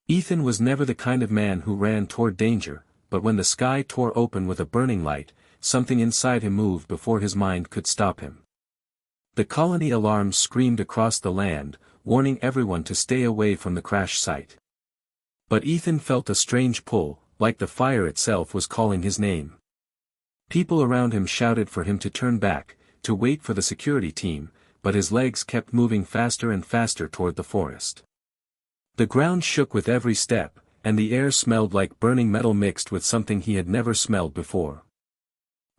Ethan was never the kind of man who ran toward danger, but when the sky tore open with a burning light, something inside him moved before his mind could stop him. The colony alarms screamed across the land, warning everyone to stay away from the crash site. But Ethan felt a strange pull, like the fire itself was calling his name. People around him shouted for him to turn back, to wait for the security team, but his legs kept moving faster and faster toward the forest. The ground shook with every step, and the air smelled like burning metal mixed with something he had never smelled before.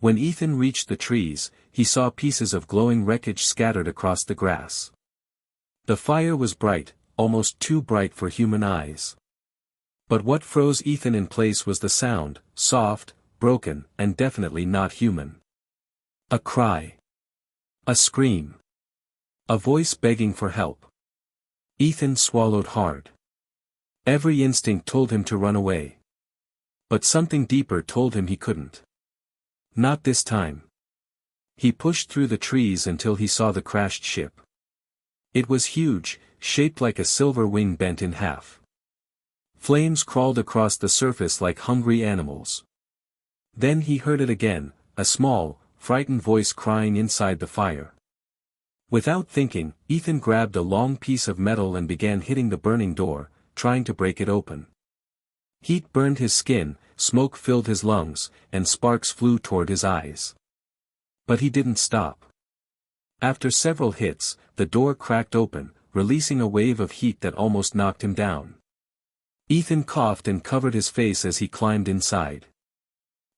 When Ethan reached the trees, he saw pieces of glowing wreckage scattered across the grass. The fire was bright, almost too bright for human eyes. But what froze Ethan in place was the sound, soft, broken, and definitely not human. A cry. A scream. A voice begging for help. Ethan swallowed hard. Every instinct told him to run away. But something deeper told him he couldn't. Not this time. He pushed through the trees until he saw the crashed ship. It was huge, shaped like a silver wing bent in half. Flames crawled across the surface like hungry animals. Then he heard it again, a small, frightened voice crying inside the fire. Without thinking, Ethan grabbed a long piece of metal and began hitting the burning door, trying to break it open. Heat burned his skin, smoke filled his lungs, and sparks flew toward his eyes. But he didn't stop. After several hits, the door cracked open, releasing a wave of heat that almost knocked him down. Ethan coughed and covered his face as he climbed inside.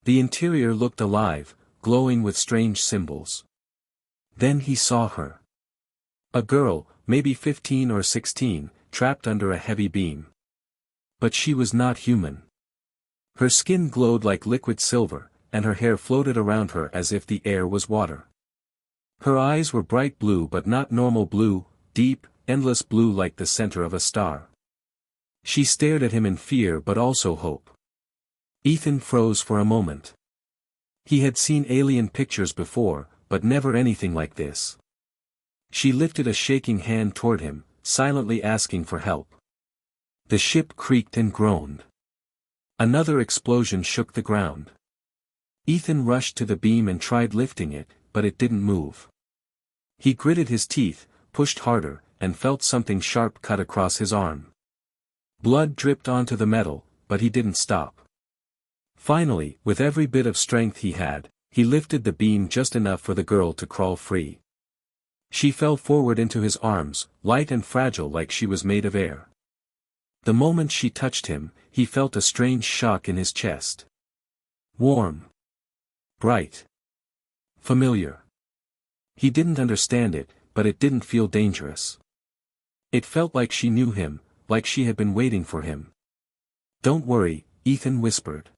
The interior looked alive, glowing with strange symbols. Then he saw her. A girl, maybe 15 or 16, trapped under a heavy beam. But she was not human. Her skin glowed like liquid silver, and her hair floated around her as if the air was water. Her eyes were bright blue but not normal blue, deep, endless blue like the center of a star. She stared at him in fear but also hope. Ethan froze for a moment. He had seen alien pictures before, but never anything like this. She lifted a shaking hand toward him, silently asking for help. The ship creaked and groaned. Another explosion shook the ground. Ethan rushed to the beam and tried lifting it, but it didn't move. He gritted his teeth, pushed harder, and felt something sharp cut across his arm. Blood dripped onto the metal, but he didn't stop. Finally, with every bit of strength he had, he lifted the beam just enough for the girl to crawl free. She fell forward into his arms, light and fragile like she was made of air. The moment she touched him, he felt a strange shock in his chest. Warm. Bright. Familiar. He didn't understand it, but it didn't feel dangerous. It felt like she knew him, like she had been waiting for him. "Don't worry," Ethan whispered.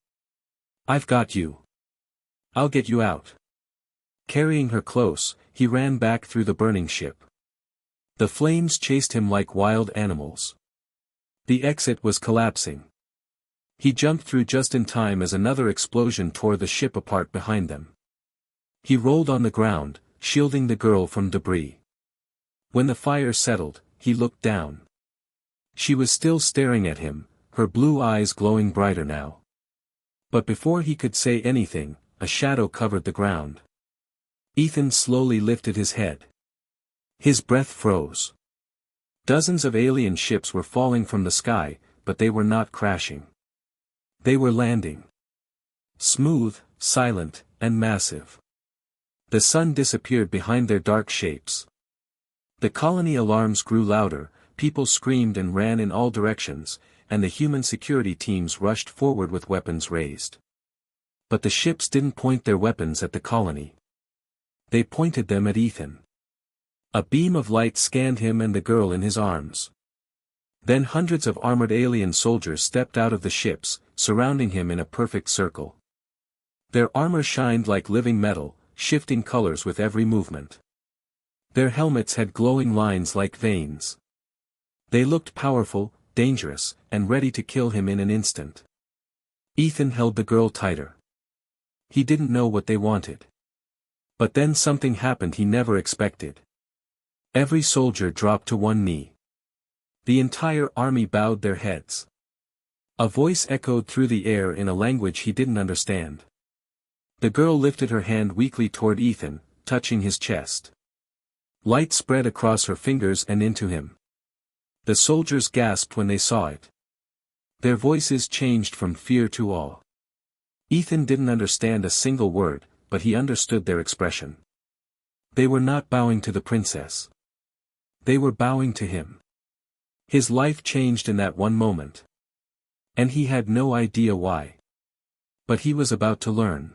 "I've got you. I'll get you out." Carrying her close, he ran back through the burning ship. The flames chased him like wild animals. The exit was collapsing. He jumped through just in time as another explosion tore the ship apart behind them. He rolled on the ground, shielding the girl from debris. When the fire settled, he looked down. She was still staring at him, her blue eyes glowing brighter now. But before he could say anything, a shadow covered the ground. Ethan slowly lifted his head. His breath froze. Dozens of alien ships were falling from the sky, but they were not crashing. They were landing. Smooth, silent, and massive. The sun disappeared behind their dark shapes. The colony alarms grew louder, people screamed and ran in all directions, and the human security teams rushed forward with weapons raised. But the ships didn't point their weapons at the colony. They pointed them at Ethan. A beam of light scanned him and the girl in his arms. Then hundreds of armored alien soldiers stepped out of the ships, surrounding him in a perfect circle. Their armor shined like living metal, shifting colors with every movement. Their helmets had glowing lines like veins. They looked powerful, dangerous, and ready to kill him in an instant. Ethan held the girl tighter. He didn't know what they wanted. But then something happened he never expected. Every soldier dropped to one knee. The entire army bowed their heads. A voice echoed through the air in a language he didn't understand. The girl lifted her hand weakly toward Ethan, touching his chest. Light spread across her fingers and into him. The soldiers gasped when they saw it. Their voices changed from fear to awe. Ethan didn't understand a single word, but he understood their expression. They were not bowing to the princess. They were bowing to him. His life changed in that one moment. And he had no idea why. But he was about to learn.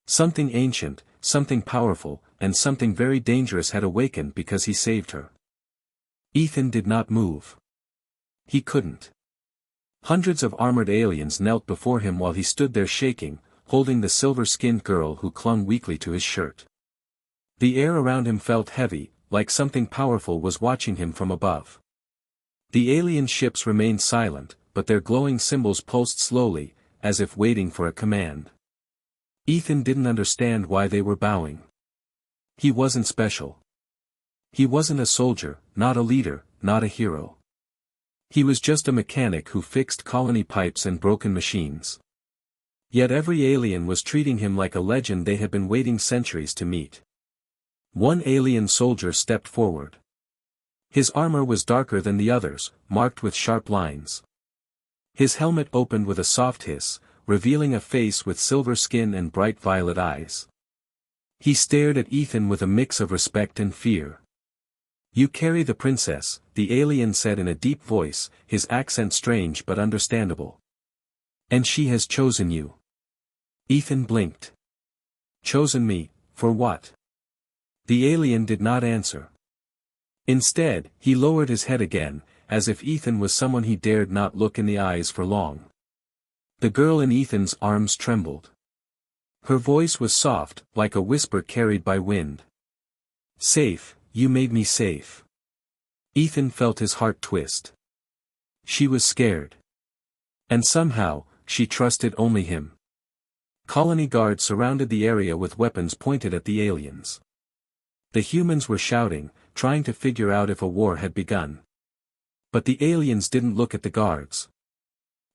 Something ancient, something powerful, and something very dangerous had awakened because he saved her. Ethan did not move. He couldn't. Hundreds of armored aliens knelt before him while he stood there shaking, holding the silver-skinned girl who clung weakly to his shirt. The air around him felt heavy, like something powerful was watching him from above. The alien ships remained silent, but their glowing symbols pulsed slowly, as if waiting for a command. Ethan didn't understand why they were bowing. He wasn't special. He wasn't a soldier, not a leader, not a hero. He was just a mechanic who fixed colony pipes and broken machines. Yet every alien was treating him like a legend they had been waiting centuries to meet. One alien soldier stepped forward. His armor was darker than the others, marked with sharp lines. His helmet opened with a soft hiss, revealing a face with silver skin and bright violet eyes. He stared at Ethan with a mix of respect and fear. "You carry the princess," the alien said in a deep voice, his accent strange but understandable. "And she has chosen you." Ethan blinked. "Chosen me, for what?" The alien did not answer. Instead, he lowered his head again, as if Ethan was someone he dared not look in the eyes for long. The girl in Ethan's arms trembled. Her voice was soft, like a whisper carried by wind. "Safe, you made me safe." Ethan felt his heart twist. She was scared. And somehow, she trusted only him. Colony guards surrounded the area with weapons pointed at the aliens. The humans were shouting, trying to figure out if a war had begun. But the aliens didn't look at the guards.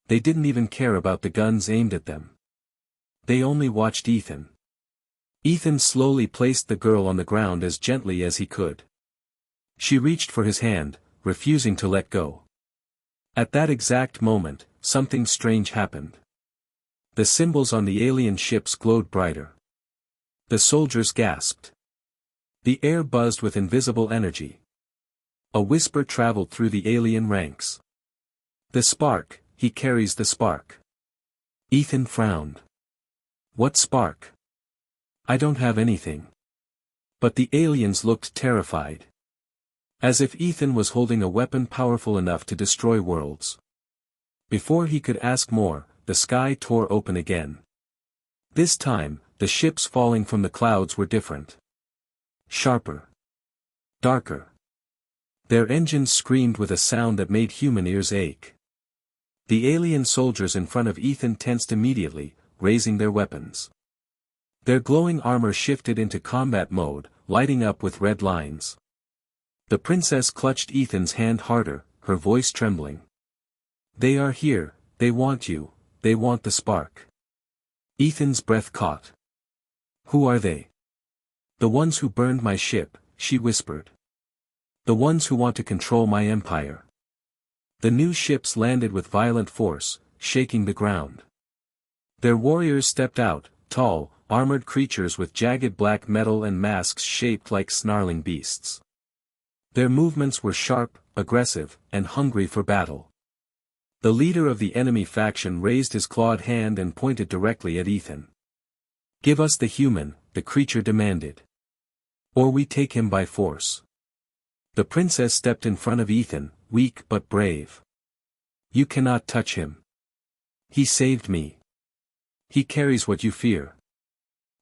They didn't even care about the guns aimed at them. They only watched Ethan. Ethan slowly placed the girl on the ground as gently as he could. She reached for his hand, refusing to let go. At that exact moment, something strange happened. The symbols on the alien ships glowed brighter. The soldiers gasped. The air buzzed with invisible energy. A whisper traveled through the alien ranks. "The spark, he carries the spark." Ethan frowned. "What spark? I don't have anything." But the aliens looked terrified. As if Ethan was holding a weapon powerful enough to destroy worlds. Before he could ask more, the sky tore open again. This time, the ships falling from the clouds were different. Sharper. Darker. Their engines screamed with a sound that made human ears ache. The alien soldiers in front of Ethan tensed immediately, raising their weapons. Their glowing armor shifted into combat mode, lighting up with red lines. The princess clutched Ethan's hand harder, her voice trembling. "They are here, they want you, they want the spark." Ethan's breath caught. "Who are they?" "The ones who burned my ship," she whispered. "The ones who want to control my empire." The new ships landed with violent force, shaking the ground. Their warriors stepped out, tall, armored creatures with jagged black metal and masks shaped like snarling beasts. Their movements were sharp, aggressive, and hungry for battle. The leader of the enemy faction raised his clawed hand and pointed directly at Ethan. "Give us the human," the creature demanded. "Or we take him by force." The princess stepped in front of Ethan, weak but brave. "You cannot touch him. He saved me. He carries what you fear."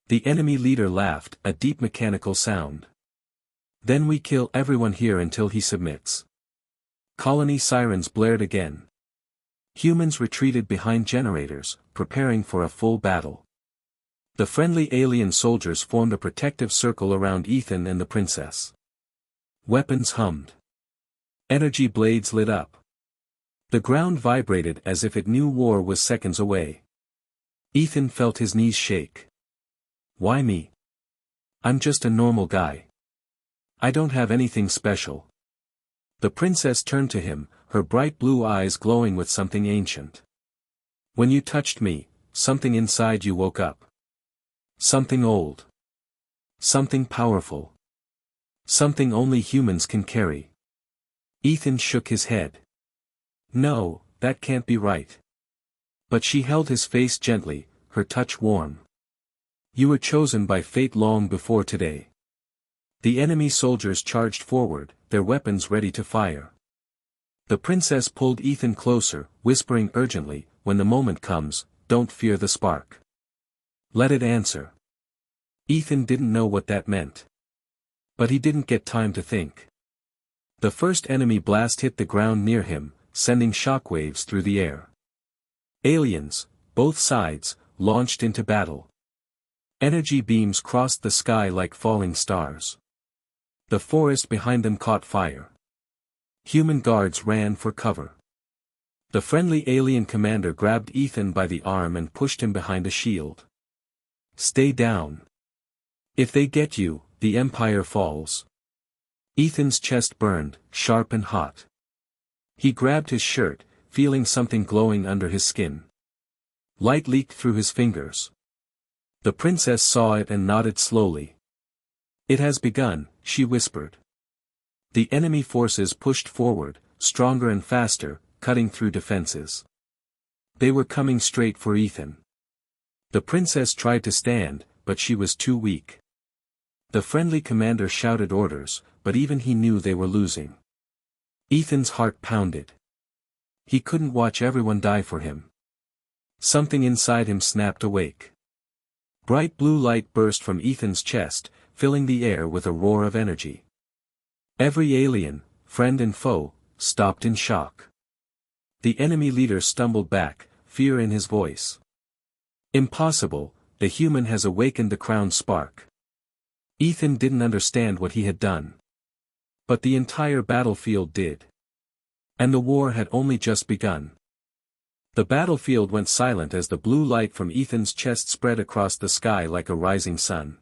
The enemy leader laughed, a deep mechanical sound. "Then we kill everyone here until he submits." Colony sirens blared again. Humans retreated behind generators, preparing for a full battle. The friendly alien soldiers formed a protective circle around Ethan and the princess. Weapons hummed. Energy blades lit up. The ground vibrated as if it knew war was seconds away. Ethan felt his knees shake. Why me? I'm just a normal guy. I don't have anything special. The princess turned to him, her bright blue eyes glowing with something ancient. When you touched me, something inside you woke up. Something old. Something powerful. Something only humans can carry. Ethan shook his head. No, that can't be right. But she held his face gently, her touch warm. You were chosen by fate long before today. The enemy soldiers charged forward, their weapons ready to fire. The princess pulled Ethan closer, whispering urgently, when the moment comes, don't fear the spark. Let it answer. Ethan didn't know what that meant. But he didn't get time to think. The first enemy blast hit the ground near him, sending shockwaves through the air. Aliens, both sides, launched into battle. Energy beams crossed the sky like falling stars. The forest behind them caught fire. Human guards ran for cover. The friendly alien commander grabbed Ethan by the arm and pushed him behind a shield. Stay down. If they get you, the Empire falls. Ethan's chest burned, sharp and hot. He grabbed his shirt, feeling something glowing under his skin. Light leaked through his fingers. The princess saw it and nodded slowly. It has begun, she whispered. The enemy forces pushed forward, stronger and faster, cutting through defenses. They were coming straight for Ethan. The princess tried to stand, but she was too weak. The friendly commander shouted orders, but even he knew they were losing. Ethan's heart pounded. He couldn't watch everyone die for him. Something inside him snapped awake. Bright blue light burst from Ethan's chest, filling the air with a roar of energy. Every alien, friend and foe, stopped in shock. The enemy leader stumbled back, fear in his voice. Impossible, the human has awakened the crown spark. Ethan didn't understand what he had done. But the entire battlefield did. And the war had only just begun. The battlefield went silent as the blue light from Ethan's chest spread across the sky like a rising sun.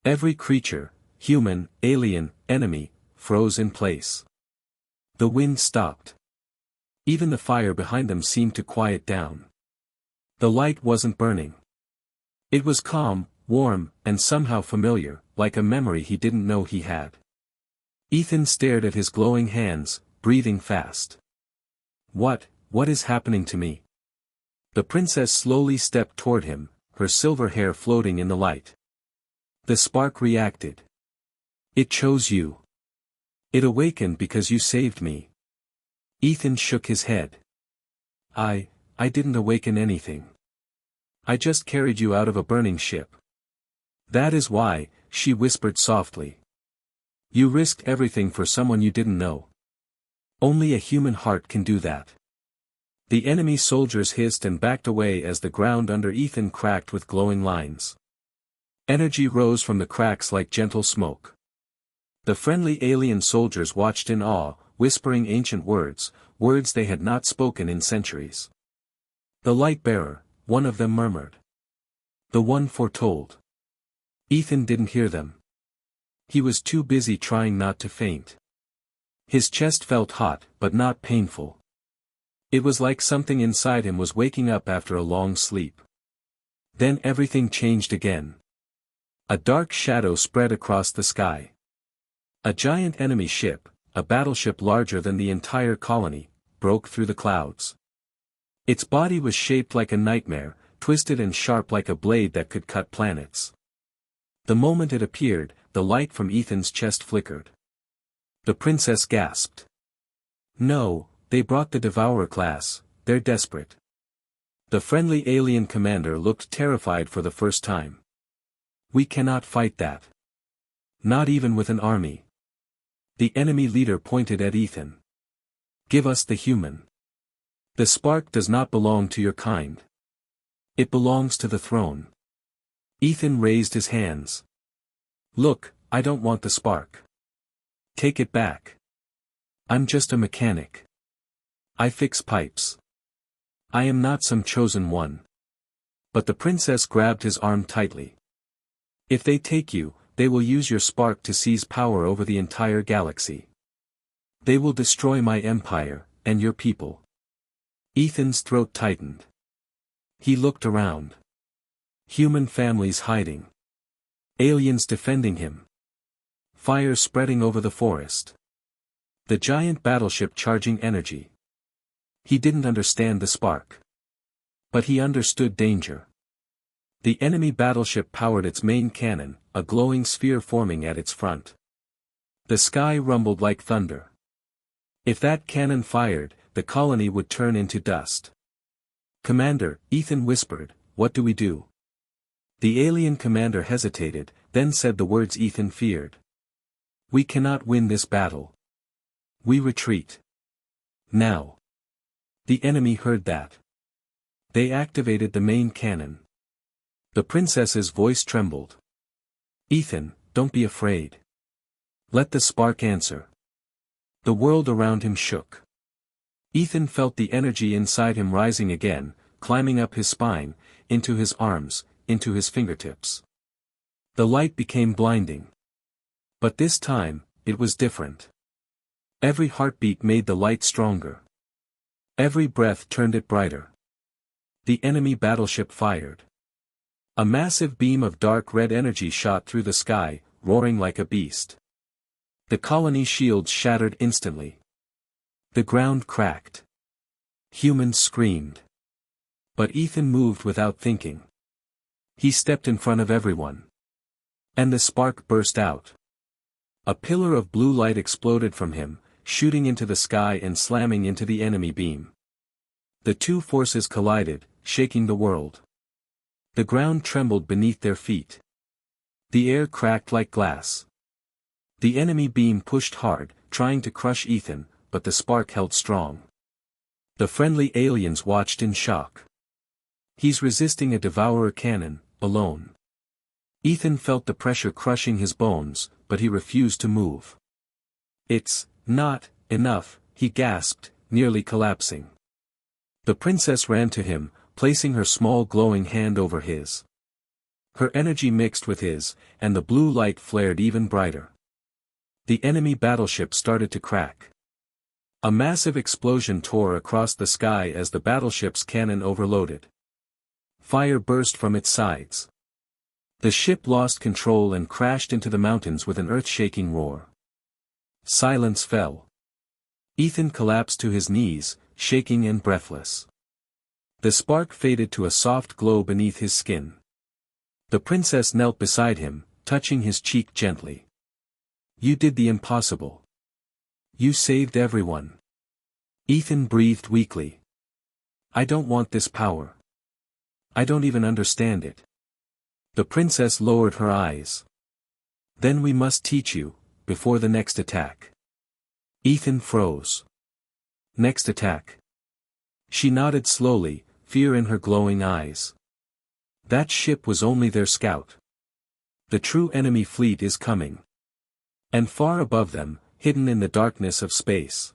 Every creature, human, alien, enemy, froze in place. The wind stopped. Even the fire behind them seemed to quiet down. The light wasn't burning. It was calm, warm, and somehow familiar, like a memory he didn't know he had. Ethan stared at his glowing hands, breathing fast. What is happening to me? The princess slowly stepped toward him, her silver hair floating in the light. The spark reacted. It chose you. It awakened because you saved me. Ethan shook his head. I didn't awaken anything. I just carried you out of a burning ship. That is why, she whispered softly. You risked everything for someone you didn't know. Only a human heart can do that. The enemy soldiers hissed and backed away as the ground under Ethan cracked with glowing lines. Energy rose from the cracks like gentle smoke. The friendly alien soldiers watched in awe, whispering ancient words, words they had not spoken in centuries. The light bearer, one of them murmured. The one foretold. Ethan didn't hear them. He was too busy trying not to faint. His chest felt hot, but not painful. It was like something inside him was waking up after a long sleep. Then everything changed again. A dark shadow spread across the sky. A giant enemy ship, a battleship larger than the entire colony, broke through the clouds. Its body was shaped like a nightmare, twisted and sharp like a blade that could cut planets. The moment it appeared, the light from Ethan's chest flickered. The princess gasped. No, they brought the Devourer class, they're desperate. The friendly alien commander looked terrified for the first time. We cannot fight that. Not even with an army. The enemy leader pointed at Ethan. Give us the human. The spark does not belong to your kind. It belongs to the throne. Ethan raised his hands. Look, I don't want the spark. Take it back. I'm just a mechanic. I fix pipes. I am not some chosen one. But the princess grabbed his arm tightly. If they take you, they will use your spark to seize power over the entire galaxy. They will destroy my empire, and your people. Ethan's throat tightened. He looked around. Human families hiding. Aliens defending him. Fire spreading over the forest. The giant battleship charging energy. He didn't understand the spark. But he understood danger. The enemy battleship powered its main cannon, a glowing sphere forming at its front. The sky rumbled like thunder. If that cannon fired, the colony would turn into dust. "Commander," Ethan whispered, "what do we do?" The alien commander hesitated, then said the words Ethan feared. "We cannot win this battle. We retreat. Now." The enemy heard that. They activated the main cannon. The princess's voice trembled. "Ethan, don't be afraid. Let the spark answer." The world around him shook. Ethan felt the energy inside him rising again, climbing up his spine, into his arms, into his fingertips. The light became blinding. But this time, it was different. Every heartbeat made the light stronger. Every breath turned it brighter. The enemy battleship fired. A massive beam of dark red energy shot through the sky, roaring like a beast. The colony's shields shattered instantly. The ground cracked. Humans screamed. But Ethan moved without thinking. He stepped in front of everyone. And the spark burst out. A pillar of blue light exploded from him, shooting into the sky and slamming into the enemy beam. The two forces collided, shaking the world. The ground trembled beneath their feet. The air cracked like glass. The enemy beam pushed hard, trying to crush Ethan, but the spark held strong. The friendly aliens watched in shock. He's resisting a devourer cannon, alone. Ethan felt the pressure crushing his bones, but he refused to move. "It's not enough," he gasped, nearly collapsing. The princess ran to him, placing her small glowing hand over his. Her energy mixed with his, and the blue light flared even brighter. The enemy battleship started to crack. A massive explosion tore across the sky as the battleship's cannon overloaded. Fire burst from its sides. The ship lost control and crashed into the mountains with an earth-shaking roar. Silence fell. Ethan collapsed to his knees, shaking and breathless. The spark faded to a soft glow beneath his skin. The princess knelt beside him, touching his cheek gently. "You did the impossible. You saved everyone." Ethan breathed weakly. "I don't want this power. I don't even understand it." The princess lowered her eyes. "Then we must teach you, before the next attack." Ethan froze. "Next attack?" She nodded slowly, fear in her glowing eyes. "That ship was only their scout. The true enemy fleet is coming." And far above them, hidden in the darkness of space,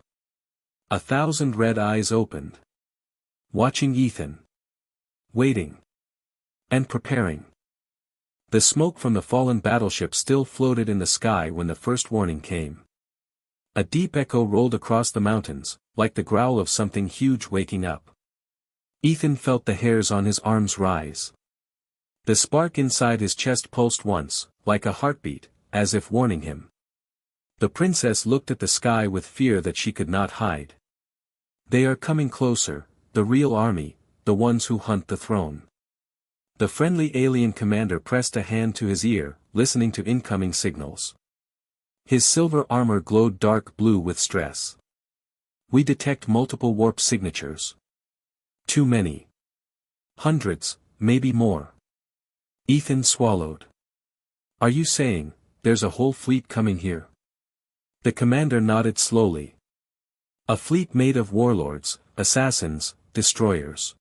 1,000 red eyes opened. Watching Ethan. Waiting. And preparing. The smoke from the fallen battleship still floated in the sky when the first warning came. A deep echo rolled across the mountains, like the growl of something huge waking up. Ethan felt the hairs on his arms rise. The spark inside his chest pulsed once, like a heartbeat, as if warning him. The princess looked at the sky with fear that she could not hide. "They are coming closer, the real army, the ones who hunt the throne." The friendly alien commander pressed a hand to his ear, listening to incoming signals. His silver armor glowed dark blue with stress. "We detect multiple warp signatures. Too many. Hundreds, maybe more." Ethan swallowed. "Are you saying, there's a whole fleet coming here?" The commander nodded slowly. "A fleet made of warlords, assassins, destroyers.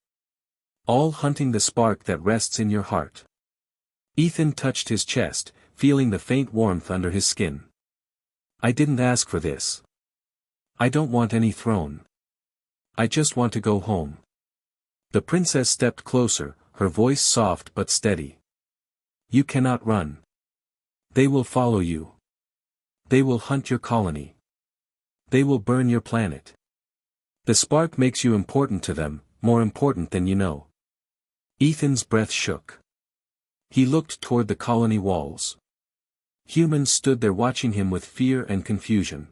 All hunting the spark that rests in your heart." Ethan touched his chest, feeling the faint warmth under his skin. "I didn't ask for this. I don't want any throne. I just want to go home. The princess stepped closer, her voice soft but steady. You cannot run. They will follow you. They will hunt your colony. They will burn your planet. The spark makes you important to them, more important than you know. Ethan's breath shook. He looked toward the colony walls. Humans stood there watching him with fear and confusion.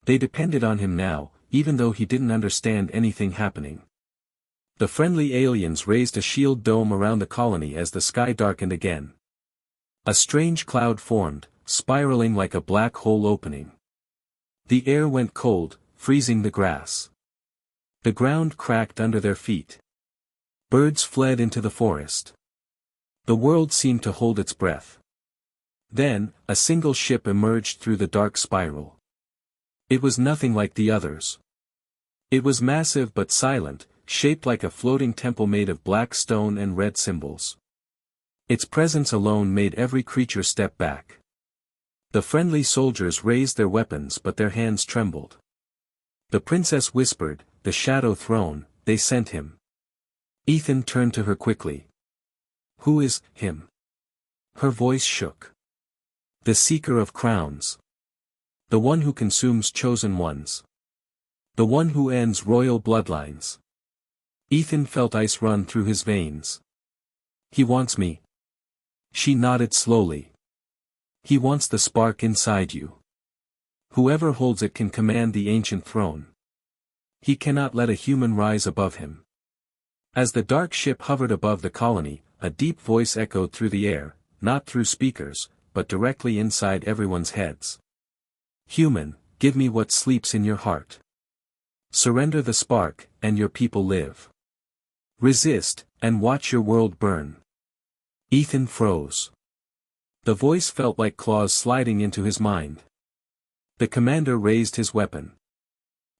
They depended on him now, even though he didn't understand anything happening. The friendly aliens raised a shield dome around the colony as the sky darkened again. A strange cloud formed, spiraling like a black hole opening. The air went cold, freezing the grass. The ground cracked under their feet. Birds fled into the forest. The world seemed to hold its breath. Then, a single ship emerged through the dark spiral. It was nothing like the others. It was massive but silent, shaped like a floating temple made of black stone and red symbols. Its presence alone made every creature step back. The friendly soldiers raised their weapons but their hands trembled. The princess whispered, "The Shadow Throne, they sent him." Ethan turned to her quickly. "Who is him?" Her voice shook. "The Seeker of Crowns. The one who consumes chosen ones. The one who ends royal bloodlines." Ethan felt ice run through his veins. "He wants me." She nodded slowly. "He wants the spark inside you. Whoever holds it can command the ancient throne. He cannot let a human rise above him." As the dark ship hovered above the colony, a deep voice echoed through the air, not through speakers, but directly inside everyone's heads. "Human, give me what sleeps in your heart. Surrender the spark, and your people live. Resist, and watch your world burn." Ethan froze. The voice felt like claws sliding into his mind. The commander raised his weapon.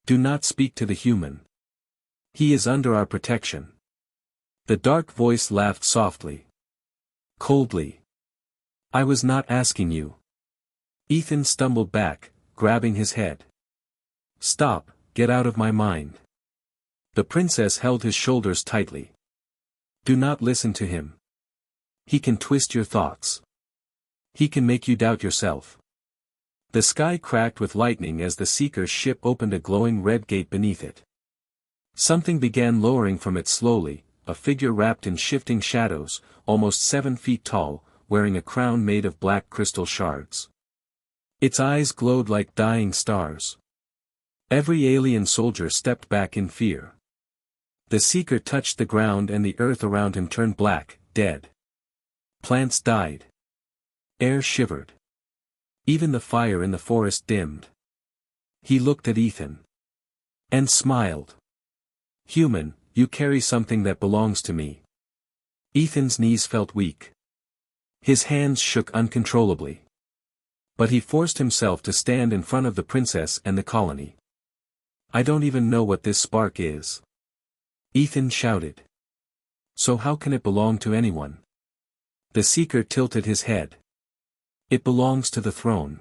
"Do not speak to the human. He is under our protection." The dark voice laughed softly. Coldly. "I was not asking you." Ethan stumbled back, grabbing his head. "Stop, get out of my mind." The princess held his shoulders tightly. "Do not listen to him. He can twist your thoughts. He can make you doubt yourself." The sky cracked with lightning as the Seeker's ship opened a glowing red gate beneath it. Something began lowering from it slowly, a figure wrapped in shifting shadows, almost 7 feet tall, wearing a crown made of black crystal shards. Its eyes glowed like dying stars. Every alien soldier stepped back in fear. The Seeker touched the ground and the earth around him turned black, dead. Plants died. Air shivered. Even the fire in the forest dimmed. He looked at Ethan. And smiled. "Human, you carry something that belongs to me." Ethan's knees felt weak. His hands shook uncontrollably. But he forced himself to stand in front of the princess and the colony. "I don't even know what this spark is." Ethan shouted. "So how can it belong to anyone?" The Seeker tilted his head. "It belongs to the throne.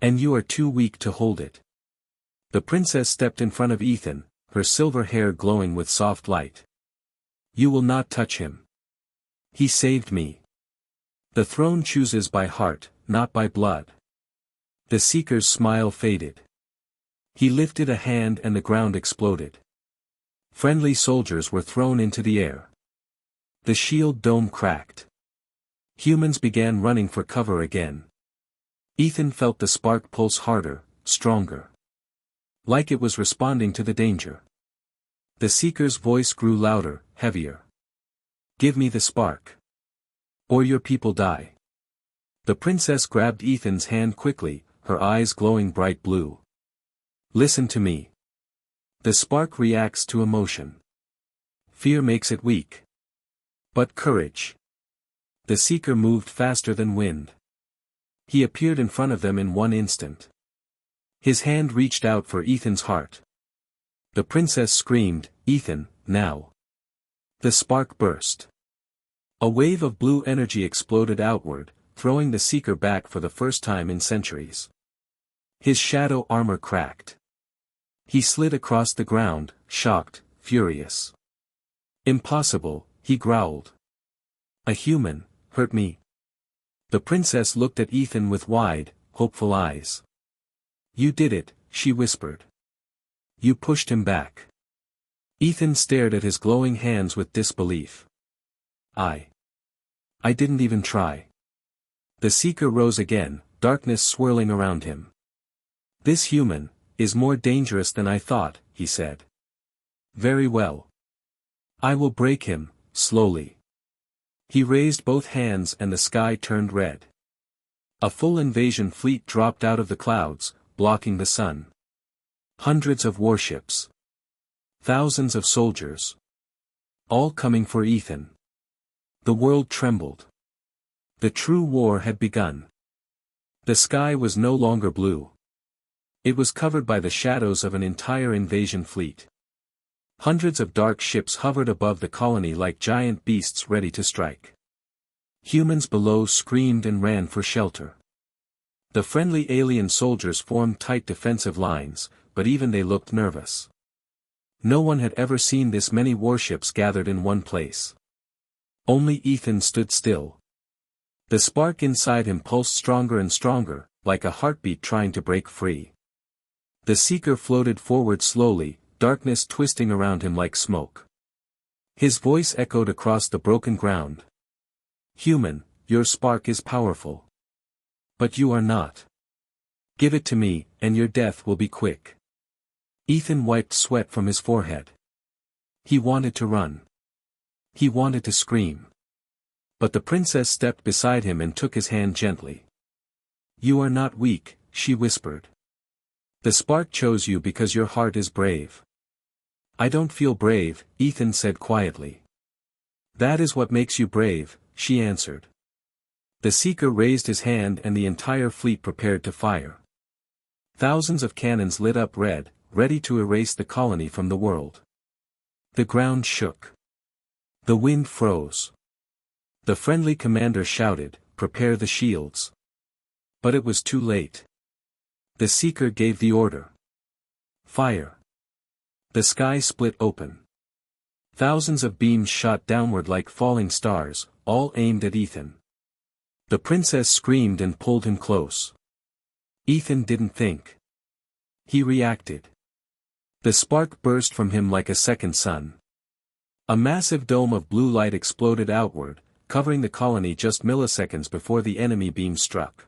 And you are too weak to hold it." The princess stepped in front of Ethan, her silver hair glowing with soft light. "You will not touch him. He saved me. The throne chooses by heart, not by blood." The Seeker's smile faded. He lifted a hand and the ground exploded. Friendly soldiers were thrown into the air. The shield dome cracked. Humans began running for cover again. Ethan felt the spark pulse harder, stronger. Like it was responding to the danger. The Seeker's voice grew louder, heavier. "Give me the spark. Or your people die." The princess grabbed Ethan's hand quickly, her eyes glowing bright blue. "Listen to me. The spark reacts to emotion. Fear makes it weak. But courage." The Seeker moved faster than wind. He appeared in front of them in one instant. His hand reached out for Ethan's heart. The princess screamed, "Ethan, now." The spark burst. A wave of blue energy exploded outward, throwing the Seeker back for the first time in centuries. His shadow armor cracked. He slid across the ground, shocked, furious. Impossible, he growled. A human, hurt me. The princess looked at Ethan with wide, hopeful eyes. You did it, she whispered. You pushed him back. Ethan stared at his glowing hands with disbelief. I didn't even try. The Seeker rose again, darkness swirling around him. This human is more dangerous than I thought, he said. Very well. I will break him, slowly. He raised both hands and the sky turned red. A full invasion fleet dropped out of the clouds, blocking the sun. Hundreds of warships. Thousands of soldiers. All coming for Ethan. The world trembled. The true war had begun. The sky was no longer blue. It was covered by the shadows of an entire invasion fleet. Hundreds of dark ships hovered above the colony like giant beasts ready to strike. Humans below screamed and ran for shelter. The friendly alien soldiers formed tight defensive lines, but even they looked nervous. No one had ever seen this many warships gathered in one place. Only Ethan stood still. The spark inside him pulsed stronger and stronger, like a heartbeat trying to break free. The Seeker floated forward slowly, darkness twisting around him like smoke. His voice echoed across the broken ground. Human, your spark is powerful. But you are not. Give it to me, and your death will be quick. Ethan wiped sweat from his forehead. He wanted to run. He wanted to scream. But the princess stepped beside him and took his hand gently. You are not weak, she whispered. The spark chose you because your heart is brave. I don't feel brave, Ethan said quietly. That is what makes you brave, she answered. The Seeker raised his hand and the entire fleet prepared to fire. Thousands of cannons lit up red, ready to erase the colony from the world. The ground shook. The wind froze. The friendly commander shouted, "Prepare the shields." But it was too late. The Seeker gave the order. Fire. The sky split open. Thousands of beams shot downward like falling stars, all aimed at Ethan. The princess screamed and pulled him close. Ethan didn't think. He reacted. The spark burst from him like a second sun. A massive dome of blue light exploded outward, covering the colony just milliseconds before the enemy beam struck.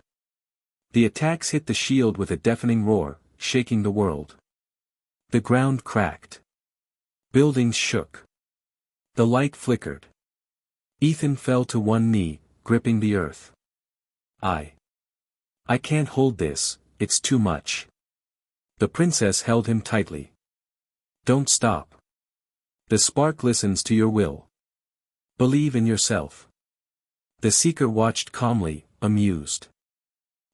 The attacks hit the shield with a deafening roar, shaking the world. The ground cracked. Buildings shook. The light flickered. Ethan fell to one knee, gripping the earth. I can't hold this, it's too much. The princess held him tightly. Don't stop. The spark listens to your will. Believe in yourself. The Seeker watched calmly, amused.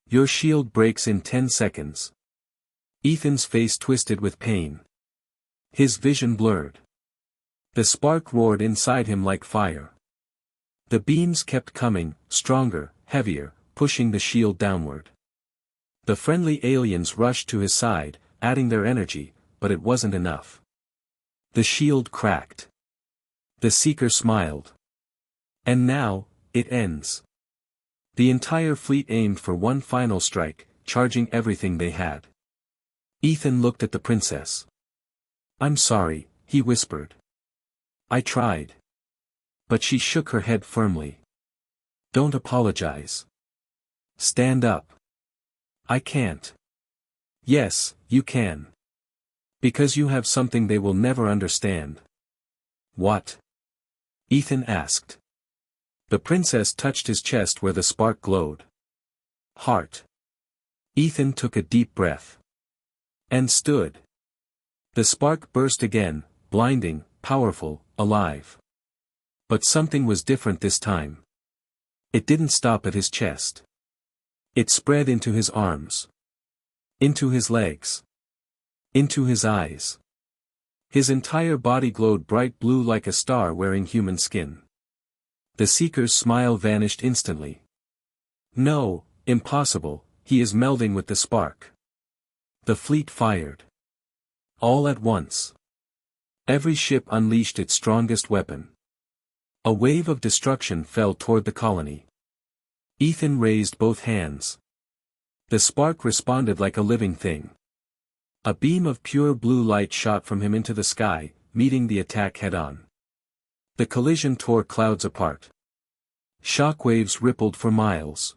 Your shield breaks in 10 seconds. Ethan's face twisted with pain. His vision blurred. The spark roared inside him like fire. The beams kept coming, stronger, heavier, pushing the shield downward. The friendly aliens rushed to his side, adding their energy, but it wasn't enough. The shield cracked. The Seeker smiled. And now, it ends. The entire fleet aimed for one final strike, charging everything they had. Ethan looked at the princess. I'm sorry, he whispered. I tried. But she shook her head firmly. Don't apologize. Stand up. I can't. Yes, you can. Because you have something they will never understand. What? Ethan asked. The princess touched his chest where the spark glowed. Heart. Ethan took a deep breath. And stood. The spark burst again, blinding, powerful, alive. But something was different this time. It didn't stop at his chest. It spread into his arms. Into his legs. Into his eyes. His entire body glowed bright blue like a star wearing human skin. The Seeker's smile vanished instantly. No, impossible, he is melding with the spark. The fleet fired. All at once. Every ship unleashed its strongest weapon. A wave of destruction fell toward the colony. Ethan raised both hands. The spark responded like a living thing. A beam of pure blue light shot from him into the sky, meeting the attack head-on. The collision tore clouds apart. Shock waves rippled for miles.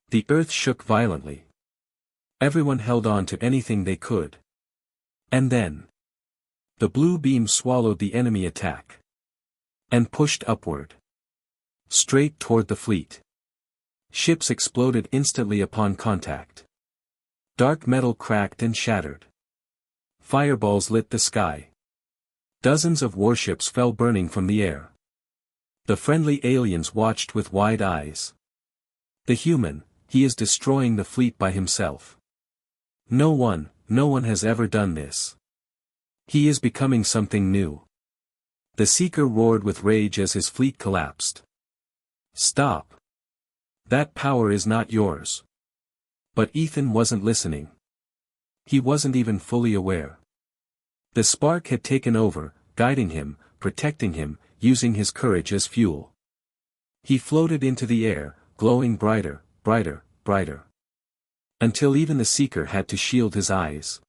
The earth shook violently. Everyone held on to anything they could. And then, the blue beam swallowed the enemy attack. And pushed upward. Straight toward the fleet. Ships exploded instantly upon contact. Dark metal cracked and shattered. Fireballs lit the sky. Dozens of warships fell burning from the air. The friendly aliens watched with wide eyes. The human, he is destroying the fleet by himself. No one has ever done this. He is becoming something new. The Seeker roared with rage as his fleet collapsed. Stop. That power is not yours. But Ethan wasn't listening. He wasn't even fully aware. The spark had taken over, guiding him, protecting him, using his courage as fuel. He floated into the air, glowing brighter, brighter, brighter. Until even the Seeker had to shield his eyes.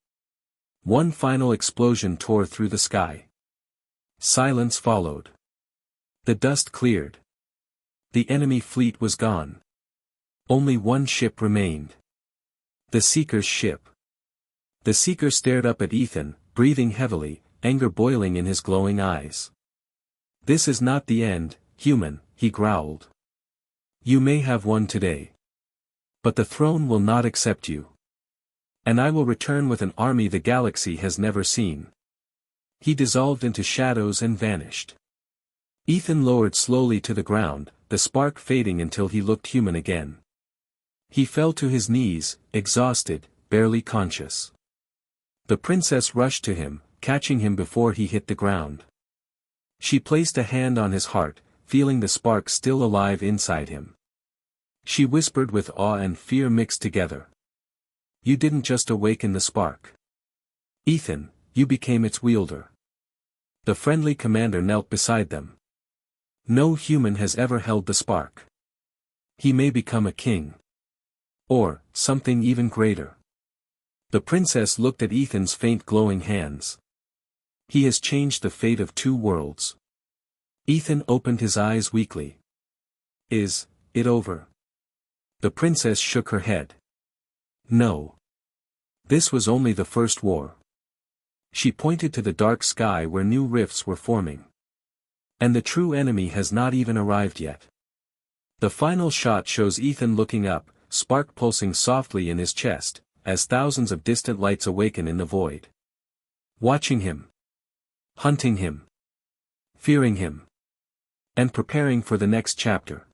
One final explosion tore through the sky. Silence followed. The dust cleared. The enemy fleet was gone. Only one ship remained. The Seeker's ship. The Seeker stared up at Ethan, breathing heavily, anger boiling in his glowing eyes. This is not the end, human, he growled. You may have won today. But the throne will not accept you. And I will return with an army the galaxy has never seen. He dissolved into shadows and vanished. Ethan lowered slowly to the ground, the spark fading until he looked human again. He fell to his knees, exhausted, barely conscious. The princess rushed to him, catching him before he hit the ground. She placed a hand on his heart, feeling the spark still alive inside him. She whispered with awe and fear mixed together. You didn't just awaken the spark. Ethan, you became its wielder. The friendly commander knelt beside them. No human has ever held the spark. He may become a king. Or, something even greater. The princess looked at Ethan's faint glowing hands. He has changed the fate of 2 worlds. Ethan opened his eyes weakly. Is it over? The princess shook her head. No. This was only the first war. She pointed to the dark sky where new rifts were forming. And the true enemy has not even arrived yet. The final shot shows Ethan looking up, spark pulsing softly in his chest, as thousands of distant lights awaken in the void. Watching him. Hunting him. Fearing him. And preparing for the next chapter.